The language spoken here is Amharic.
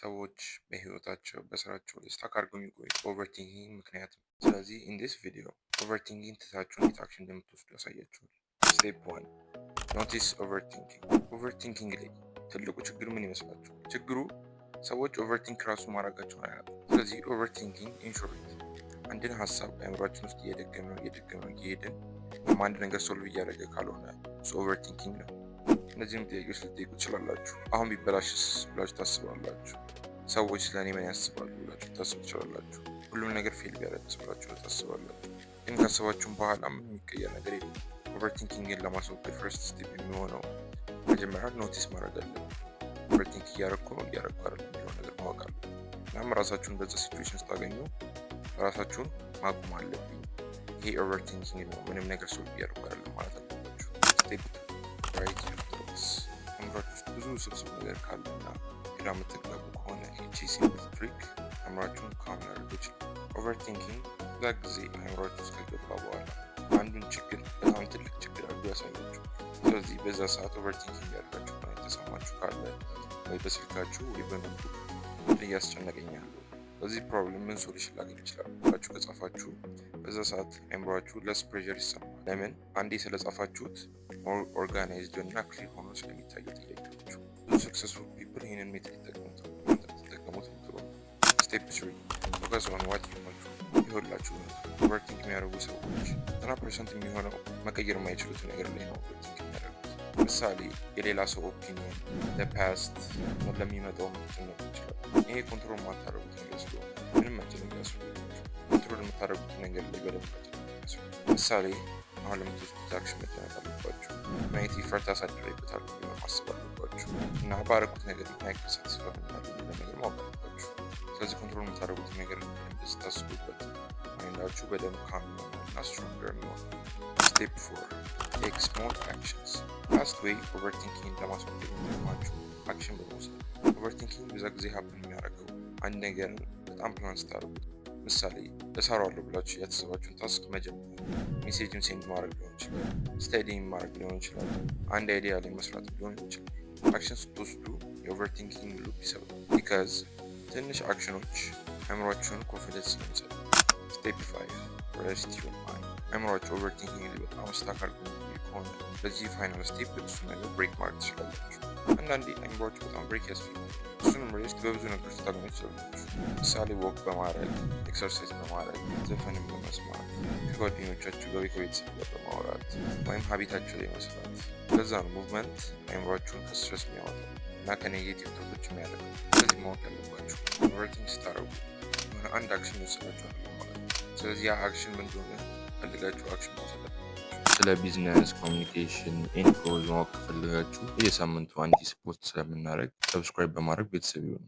ሰዎች በህይወታቸው በስራቸው ላይ ስታክ አድርገው የሚቆዩት ኦቨርቲንኪንግ ምክንያት ነው። ስለዚህ ኢን ዲስ ቪዲዮ ኦቨርቲንኪንግ ትታችሁ እንዴት አክሽን እንደምትወስዱ ያሳያችኋል። ስቴፕ 1 ኖቲስ ኦቨርቲንኪንግ። ኦቨርቲንኪንግ ላይ ትልቁ ችግር ምን ይመስላችኋል? ችግሩ ሰዎች ኦቨርቲንክ ራሱ ማድረጋቸውን አያውቁም። ስለዚህ ኦቨርቲንኪንግ ኢንሾርት አንድን ሀሳብ በአእምሯችን ውስጥ እየደገመ እየሄድን አንድ ነገር ሶልቭ እያደረገ ካልሆነ እሱ ኦቨርቲንኪንግ ነው። እነዚህም ጥያቄዎች ልትጠይቁ ትችላላችሁ። አሁን ቢበላሽስ ብላችሁ ታስባላችሁ። ሰዎች ስለእኔ ምን ያስባሉ ብላችሁ ታስቡ ትችላላችሁ። ሁሉም ነገር ፌል ቢያደርግስ ብላችሁ ታስባላችሁ። ግን ካሰባችሁም በኋላ ምን የሚቀየር ነገር የለም። ኦቨርቲንኪንግን ለማስወገድ ፈርስት ስቴፕ የሚሆነው መጀመሪያ ኖቲስ ማድረግ አለብን። ኦቨርቲንክ እያደረኩ ነው እያደረኩ አይደለም የሚለው ነገር ማወቅ አለብን። እናም ራሳችሁን በዛ ሲቹዌሽን ስታገኙ ራሳችሁን ማቆም አለብኝ። ይሄ ኦቨርቲንኪንግ ነው፣ ምንም ነገር ሶልቭ እያደረኩ አይደለም ማለት አለባችሁ። ስቴፕ ራይት ዩር ቶትስ። አእምሯችሁ ውስጥ ብዙ ስብስብ ነገር ካለና ግራ የምትጋቡ ከሆነ ይቺ ሲምፕል ትሪክ አእምሯችሁን ካም ሊያደርግ ይችላል። ኦቨርቲንኪንግ ብዙ ጊዜ አእምሯችሁ ውስጥ ከገባ በኋላ አንዱን ችግር በጣም ትልቅ ችግር አድርጎ ያሳያችሁ። ስለዚህ በዛ ሰዓት ኦቨርቲንኪንግ ያደርጋችሁ ነው የተሰማችሁ ካለ ወይ በስልካችሁ ወይ በኖትቡክ እያስጨነቀኝ ያለው በዚህ ፕሮብለም ምን ሶሉሽን ላገኝ ይችላል ብላችሁ ከጻፋችሁ በዛ ሰዓት አእምሯችሁ ለስ ፕሬዠር ይሰማል። ለምን? አንዴ ስለጻፋችሁት ኦርጋናይዝድ እና ክሊር ሆኖ ስለሚታዩ ጥያቄዎቹ። ብዙ ሰክሰስፉል ፒፕል ይህንን ሜትድ ተጠቀሙት ምትሉ። ስቴፕ 3 ፎከስ ኦን ዋት ዩ ዋንት። ይኸውላችሁ ኦቨርቲንክ የሚያደርጉ ሰዎች 90% የሚሆነው መቀየር የማይችሉት ነገር ላይ ነው ኦቨርቲንክ የሚያደርጉት። ምሳሌ የሌላ ሰው ኦፒኒየን፣ ለፓስት ለሚመጣው መጨነቅ ይችላል። ይሄ ኮንትሮል የማታደርጉት ነገር ስለሆነ ምንም መጨነቅ ያስፈልጋችሁ። ኮንትሮል የምታደርጉት ነገር ላይ በደንብ መጨነቅ ያስፈልጋል። ምሳሌ አሁን ለምትወስዱት አክሽን መጨነቅ አለባችሁ። ማየት ይፈርት አሳድረይበታል ብሎ ማሰብ አለባችሁ እና ባረኩት ነገር ማይክል ሳቲስፋክሽን የሚለው ነገር ማወቅ አለባችሁ። ስለዚህ ኮንትሮል የምታደርጉት ነገር በደንብ ስታስቡበት ማይንዳችሁ በደንብ ካም እና ስትሮንገር የሚሆን። ስቴፕ 4 ቴክ ስሞል አክሽንስ። ላስት ዌይ ኦቨርቲንኪንግ ለማስወገድ የሚጠቅማችሁ አክሽን በመውሰድ። ኦቨርቲንኪንግ ብዙ ጊዜ ሀፕን የሚያደርገው አንድ ነገርን በጣም ፕላን ስታደርጉት፣ ምሳሌ እሰራዋለሁ ብላችሁ ያተሰባችሁን ታስክ መጀመር፣ ሜሴጅን ሴንድ ማድረግ ሊሆን ይችላል፣ ስታዲንግ ማድረግ ሊሆን ይችላል፣ አንድ አይዲያ ላይ መስራት ሊሆን ይችላል። አክሽን ስትወስዱ የኦቨርቲንኪንግ ሉፕ ይሰብራል። ቢካዝ ትንሽ አክሽኖች አእምሯችሁን ኮንፊደንስ ስለሚሰጡ። ስቴፕ 5 ሬስት ዩር ማይንድ። አእምሯችሁ ኦቨርቲንኪንግ ላይ በጣም ስታክ አድርጎ ከሆነ በዚህ ፋይናል ስቴፕ እሱ ነገር ብሬክ ማድረግ ትችላላችሁ። አንዳንዴ አእምሯችሁ በጣም ብሬክ ያስፈልጋል። እሱንም ሬስት በብዙ ነገሮች ልታገኙ ትችላላችሁ። ምሳሌ ወክ በማድረግ፣ ኤክሰርሳይዝ በማድረግ፣ ዘፈንም በመስማት፣ ከጓደኞቻችሁ ጋር ከቤተሰብ ጋር በማውራት ወይም ሀቢታችሁ ላይ መስራት። ለዛ ነው ሙቭመንት አእምሯችሁን ከስትረስ የሚያወጣው እና ከኔጌቲቭ ቶቶች የሚያደርገው። ስለዚህ ማወቅ ያለባችሁ ኦቨርቲንክ ስታደርጉ የሆነ አንድ አክሽን ይወስዳችኋል ማለት ነው። ስለዚህ ያ አክሽን ምን እንደሆነ ፈልጋችሁ አክሽን መውሰድ። ስለ ቢዝነስ ኮሚኒኬሽን ኢንፎ ማወቅ ከፈለጋችሁ በየሳምንቱ አንድ ፖስት ስለምናደርግ ሰብስክራይብ በማድረግ ቤተሰብ ይሁኑ።